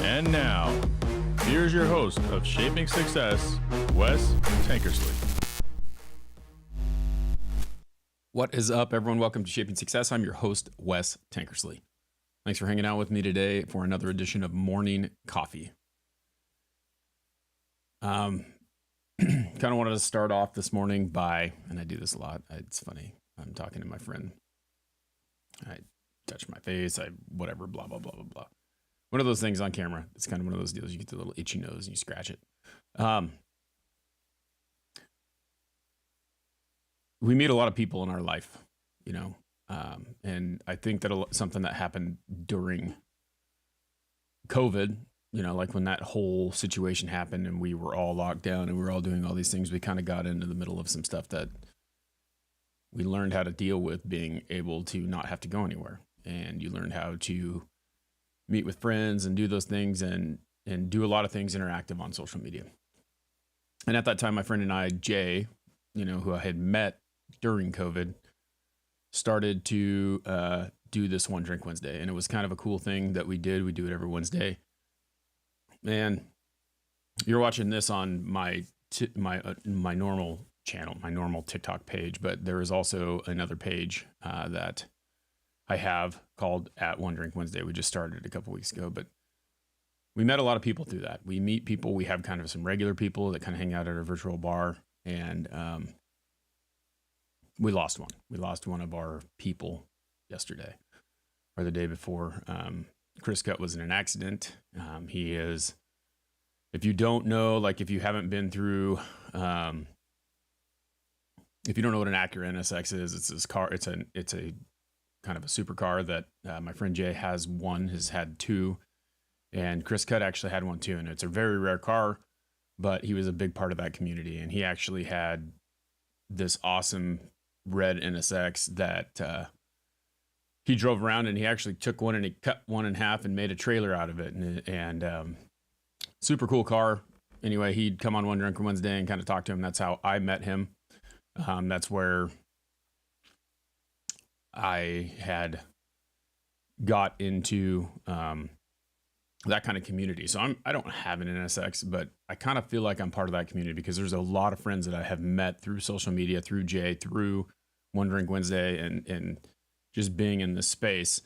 And now, here's your host of Shaping Success, Wes Tankersley. What is up, everyone? Welcome to Shaping Success. I'm your host, Wes Tankersley. Thanks for hanging out with me today for another edition of Morning Coffee. Kind of wanted to start off this morning by, and I do this a lot, it's funny, I'm talking to my friend, I touch my face, whatever, blah, blah, blah, blah, blah. One of those things on camera. It's kind of one of those deals. You get the little itchy nose and you scratch it. We meet a lot of people in our life, you know, and I think that something that happened during COVID, you know, like when that whole situation happened and we were all locked down and we were all doing all these things, we kind of got into the middle of some stuff that we learned how to deal with being able to not have to go anywhere. And you learned how to meet with friends and do those things and do a lot of things interactive on social media. And at that time, my friend and I, Jay, you know, who I had met during COVID, started to do this One Drink Wednesday. And it was kind of a cool thing that we did. We do it every Wednesday. And you're watching this on my normal channel, my normal TikTok page, but there is also another page that I have called at One Drink Wednesday. We just started a couple weeks ago, but we met a lot of people through that. We meet people. We have kind of some regular people that kind of hang out at our virtual bar, and we lost one. We lost one of our people yesterday or the day before. Chris Cutt was in an accident. He is, if you don't know, like if you haven't been through, if you don't know what an Acura NSX is, it's this car. It's a kind of a supercar that my friend Jay has had two, and Chris Cutt actually had one too. And it's a very rare car, but he was a big part of that community. And he actually had this awesome red NSX that he drove around, and he actually took one and he cut one in half and made a trailer out of it. And super cool car. Anyway, he'd come on One Drink Wednesday and kind of talk to him. That's how I met him. That's where I had got into that kind of community. So I don't have an NSX, but I kind of feel like I'm part of that community because there's a lot of friends that I have met through social media, through Jay, through One Drink Wednesday, and just being in this space.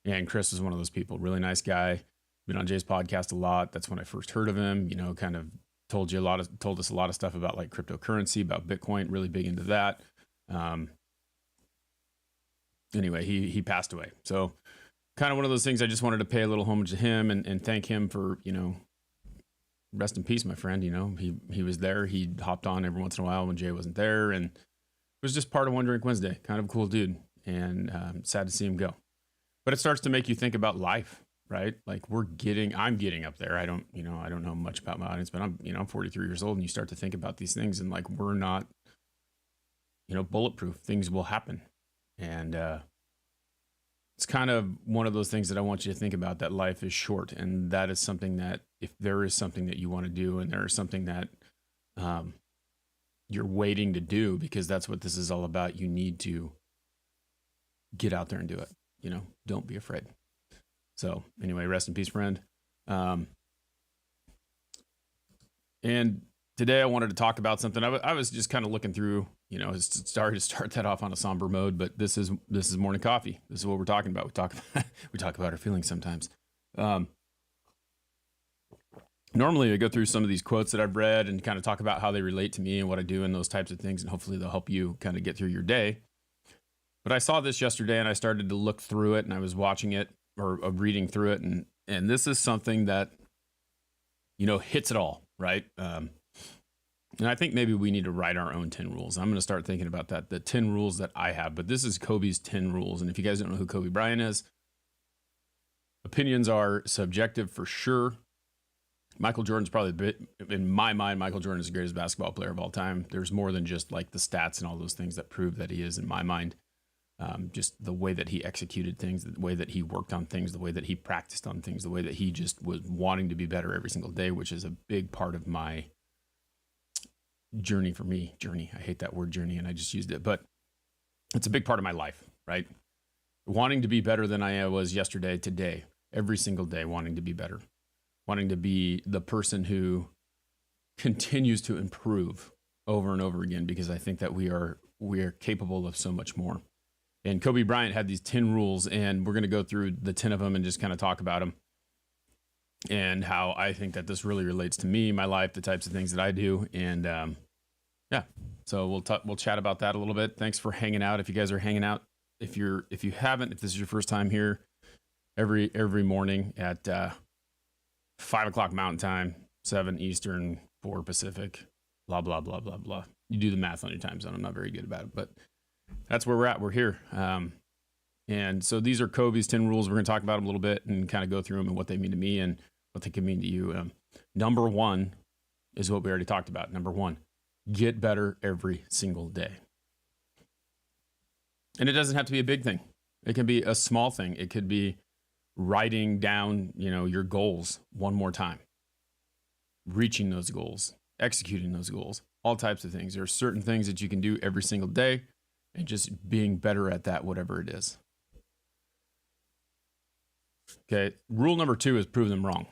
And Chris is one of those people, really nice guy. Been on Jay's podcast a lot. That's when I first heard of him, you know, kind of told us a lot of stuff about like cryptocurrency, about Bitcoin, really big into that. Anyway, he passed away. So kind of one of those things, I just wanted to pay a little homage to him and thank him for, you know, rest in peace, my friend. You know, he was there. He hopped on every once in a while when Jay wasn't there, and it was just part of One Drink Wednesday. Kind of a cool dude, and sad to see him go. But it starts to make you think about life, right? Like I'm getting up there. I don't know much about my audience, but I'm 43 years old, and you start to think about these things, and like, we're not, you know, bulletproof. Things will happen. And it's kind of one of those things that I want you to think about, that life is short. And that is something that if there is something that you want to do, and there is something that you're waiting to do, because that's what this is all about, you need to get out there and do it. You know, don't be afraid. So anyway, rest in peace, friend. And today I wanted to talk about something. I was just kind of looking through, you know, sorry to start that off on a somber mode, but this is Morning Coffee. This is what we're talking about. We talk about our feelings sometimes. Normally I go through some of these quotes that I've read and kind of talk about how they relate to me and what I do and those types of things, and hopefully they'll help you kind of get through your day. But I saw this yesterday and I started to look through it, and I was watching it or reading through it, and this is something that, you know, hits it all, right? And I think maybe we need to write our own 10 rules. I'm going to start thinking about that, the 10 rules that I have. But this is Kobe's 10 rules. And if you guys don't know who Kobe Bryant is, opinions are subjective for sure. Michael Jordan's probably, in my mind, Michael Jordan is the greatest basketball player of all time. There's more than just like the stats and all those things that prove that he is, in my mind. Just the way that he executed things, the way that he worked on things, the way that he practiced on things, the way that he just was wanting to be better every single day, which is a big part of my journey for me. I hate that word journey, and I just used it, but it's a big part of my life, right? Wanting to be better than I was yesterday, today, every single day, wanting to be better, wanting to be the person who continues to improve over and over again, because I think that we are capable of so much more. And Kobe Bryant had these 10 rules, and we're going to go through the 10 of them and just kind of talk about them and how I think that this really relates to me, my life, the types of things that I do. And yeah, so we'll chat about that a little bit. Thanks for hanging out. If you guys are hanging out, if you haven't, if this is your first time here, every morning at 5 o'clock Mountain Time, 7 Eastern, 4 Pacific, blah, blah, blah, blah, blah. You do the math on your time zone. I'm not very good about it, but that's where we're at. We're here. And so these are Kobe's 10 rules. We're going to talk about them a little bit and kind of go through them and what they mean to me and what they can mean to you. Number one is what we already talked about. Number one, get better every single day. And it doesn't have to be a big thing. It can be a small thing. It could be writing down, your goals one more time, reaching those goals, executing those goals, all types of things. There are certain things that you can do every single day and just being better at that, whatever it is. Okay. Rule number 2 is prove them wrong.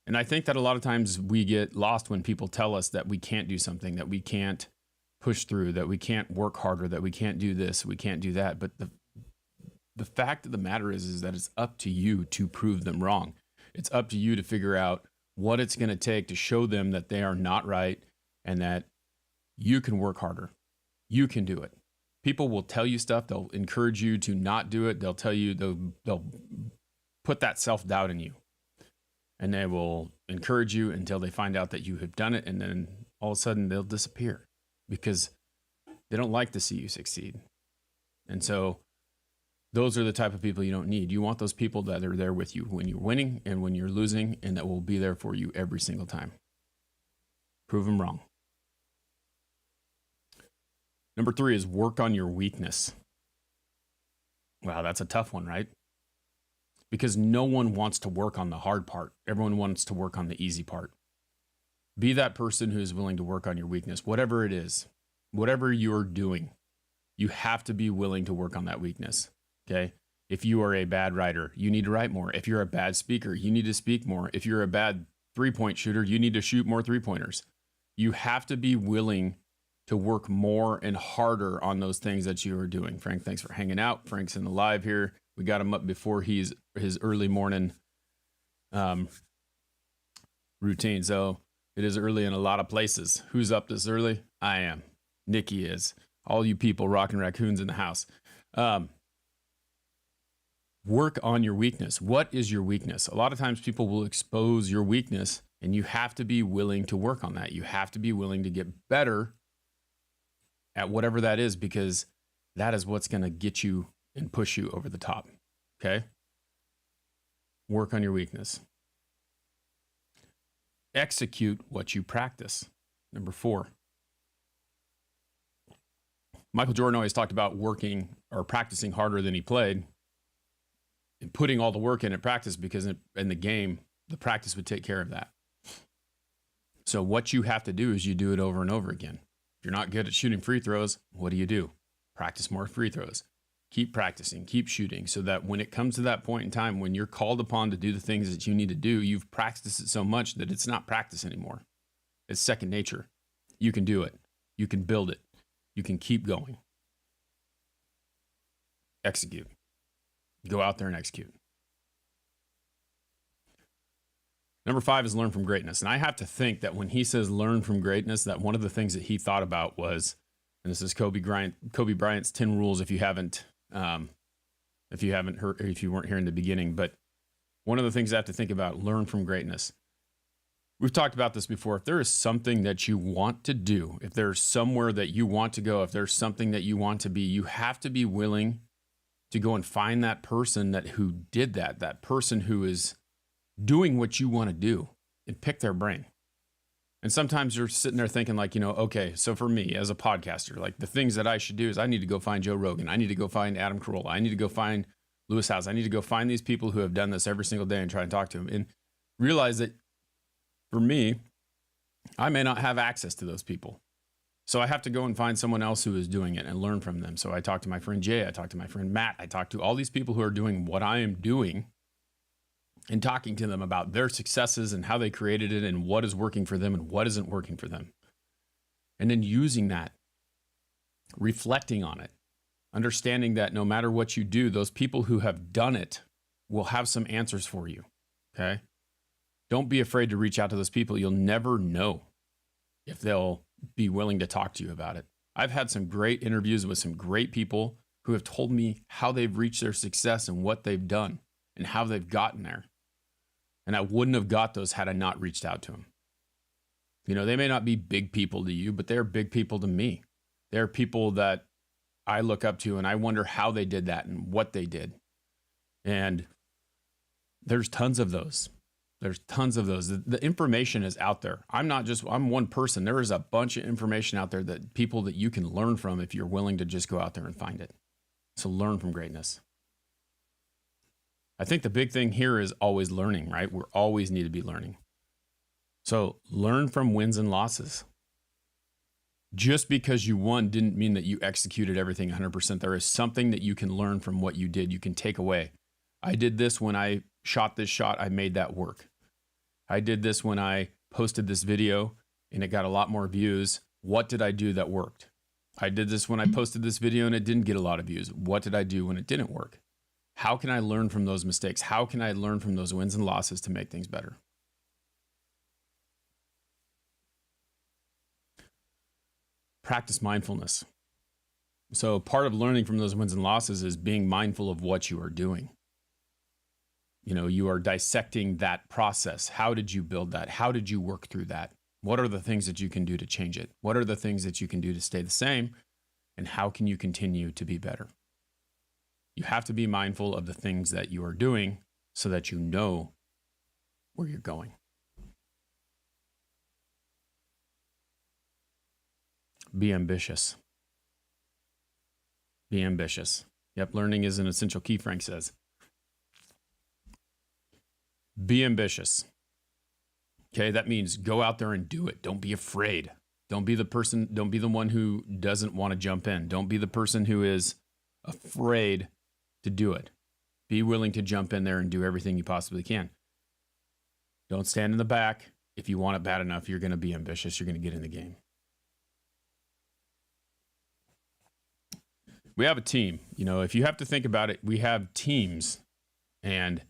And I think that a lot of times we get lost when people tell us that we can't do something, that we can't push through, that we can't work harder, that we can't do this, we can't do that. But the fact of the matter is that it's up to you to prove them wrong. It's up to you to figure out what it's going to take to show them that they are not right and that you can work harder. You can do it. People will tell you stuff. They'll encourage you to not do it. They'll tell you, they'll put that self-doubt in you. And they will encourage you until they find out that you have done it. And then all of a sudden they'll disappear because they don't like to see you succeed. And so those are the type of people you don't need. You want those people that are there with you when you're winning and when you're losing, and that will be there for you every single time. Prove them wrong. Number 3 is work on your weakness. Wow, that's a tough one, right? Because no one wants to work on the hard part. Everyone wants to work on the easy part. Be that person who is willing to work on your weakness, whatever it is, whatever you're doing, you have to be willing to work on that weakness. Okay. If you are a bad writer, you need to write more. If you're a bad speaker, you need to speak more. If you're a bad 3-point shooter, you need to shoot more 3-pointers. You have to be willing to work more and harder on those things that you are doing. Frank, thanks for hanging out. Frank's in the live here. We got him up before his early morning routine. So it is early in a lot of places. Who's up this early? I am. Nikki is. All you people rocking raccoons in the house. Work on your weakness. What is your weakness? A lot of times people will expose your weakness, and you have to be willing to work on that. You have to be willing to get better at whatever that is, because that is what's going to get you and push you over the top. Okay? Work on your weakness. Execute what you practice. Number 4. Michael Jordan always talked about working or practicing harder than he played and putting all the work in at practice, because in the game, the practice would take care of that. So what you have to do is you do it over and over again. If you're not good at shooting free throws, what do? Practice more free throws. Keep practicing, keep shooting, so that when it comes to that point in time, when you're called upon to do the things that you need to do, you've practiced it so much that it's not practice anymore. It's second nature. You can do it. You can build it. You can keep going. Execute. Go out there and execute. Number 5 is learn from greatness. And I have to think that when he says learn from greatness, that one of the things that he thought about was, and this is Kobe Bryant's 10 rules if you haven't heard, if you weren't here in the beginning, but one of the things I have to think about, learn from greatness. We've talked about this before. If there is something that you want to do, if there's somewhere that you want to go, if there's something that you want to be, you have to be willing to go and find that person who did that person who is doing what you want to do, and pick their brain. And sometimes you're sitting there thinking like, okay, so for me as a podcaster, like the things that I should do is I need to go find Joe Rogan. I need to go find Adam Carolla. I need to go find Lewis Howes. I need to go find these people who have done this every single day and try and talk to them, and realize that for me, I may not have access to those people. So I have to go and find someone else who is doing it and learn from them. So I talk to my friend Jay, I talk to my friend Matt, I talk to all these people who are doing what I am doing, and talking to them about their successes and how they created it and what is working for them and what isn't working for them. And then using that, reflecting on it, understanding that no matter what you do, those people who have done it will have some answers for you. Okay. Don't be afraid to reach out to those people. You'll never know if they'll be willing to talk to you about it. I've had some great interviews with some great people who have told me how they've reached their success and what they've done and how they've gotten there. And I wouldn't have got those had I not reached out to them. You know, they may not be big people to you, but they're big people to me. They're people that I look up to and I wonder how they did that and what they did. And there's tons of those. There's tons of those. The information is out there. I'm one person. There is a bunch of information out there that people that you can learn from if you're willing to just go out there and find it. So learn from greatness. I think the big thing here is always learning, right? We always need to be learning. So learn from wins and losses. Just because you won didn't mean that you executed everything 100%. There is something that you can learn from what you did. You can take away. I did this when I shot this shot. I made that work. I did this when I posted this video and it got a lot more views. What did I do that worked? I did this when I posted this video and it didn't get a lot of views. What did I do when it didn't work? How can I learn from those mistakes? How can I learn from those wins and losses to make things better? Practice mindfulness. So part of learning from those wins and losses is being mindful of what you are doing. You know, you are dissecting that process. How did you build that? How did you work through that? What are the things that you can do to change it? What are the things that you can do to stay the same? And how can you continue to be better? You have to be mindful of the things that you are doing so that you know where you're going. Be ambitious. Be ambitious. Yep, learning is an essential key, Frank says. Be ambitious. Okay, that means go out there and do it. Don't be afraid. Don't be the one who doesn't want to jump in. Don't be the person who is afraid to do it. Be willing to jump in there and do everything you possibly can. Don't stand in the back. If you want it bad enough, you're going to be ambitious. You're going to get in the game. We have a team. You know, if you have to think about it, we have teams, and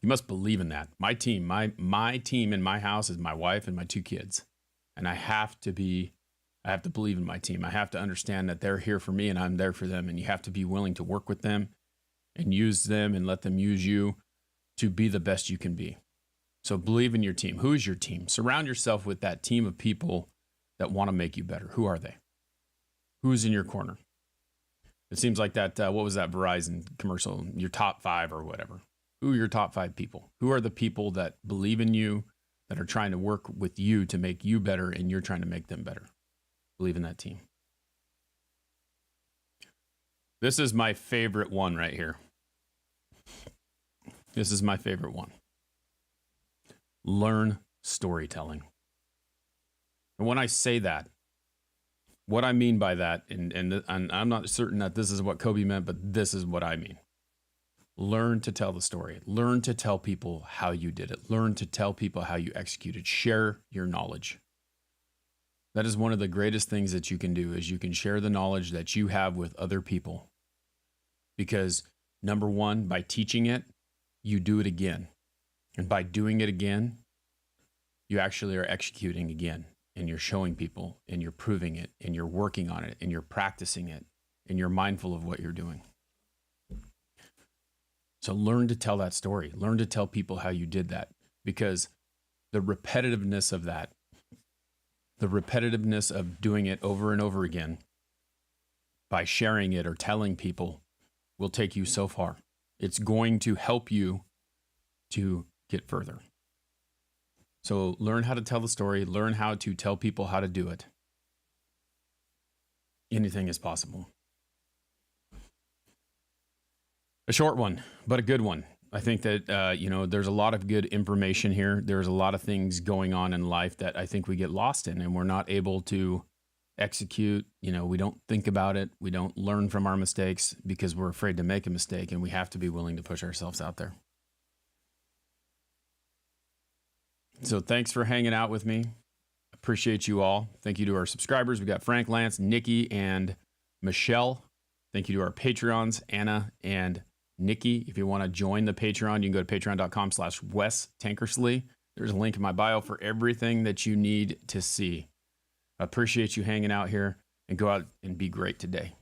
you must believe in that. My team, my team in my house is my wife and my 2 kids. And I have to believe in my team. I have to understand that they're here for me and I'm there for them. And you have to be willing to work with them and use them and let them use you to be the best you can be. So believe in your team. Who is your team? Surround yourself with that team of people that want to make you better. Who are they? Who's in your corner? It seems like that, what was that Verizon commercial? Your top 5 or whatever. Who are your top 5 people? Who are the people that believe in you, that are trying to work with you to make you better, and you're trying to make them better? Believe in that team. This is my favorite one right here. This is my favorite one. Learn storytelling. And when I say that, what I mean by that, and I'm not certain that this is what Kobe meant, but this is what I mean. Learn to tell the story. Learn to tell people how you did it. Learn to tell people how you executed. Share your knowledge. That is one of the greatest things that you can do, is you can share the knowledge that you have with other people. Because number one, by teaching it, you do it again. And by doing it again, you actually are executing again. And you're showing people, and you're proving it, and you're working on it, and you're practicing it, and you're mindful of what you're doing. So learn to tell that story. Learn to tell people how you did that, because the repetitiveness of that, the repetitiveness of doing it over and over again by sharing it or telling people will take you so far. It's going to help you to get further. So learn how to tell the story, learn how to tell people how to do it. Anything is possible. A short one, but a good one. I think that, there's a lot of good information here. There's a lot of things going on in life that I think we get lost in, and we're not able to execute. We don't think about it. We don't learn from our mistakes because we're afraid to make a mistake, and we have to be willing to push ourselves out there. So thanks for hanging out with me. Appreciate you all. Thank you to our subscribers. We got Frank, Lance, Nikki, and Michelle. Thank you to our Patreons, Anna and Nikki. If you want to join the Patreon, you can go to patreon.com/Wes Tankersley. There's a link in my bio for everything that you need to see. I appreciate you hanging out here, and go out and be great today.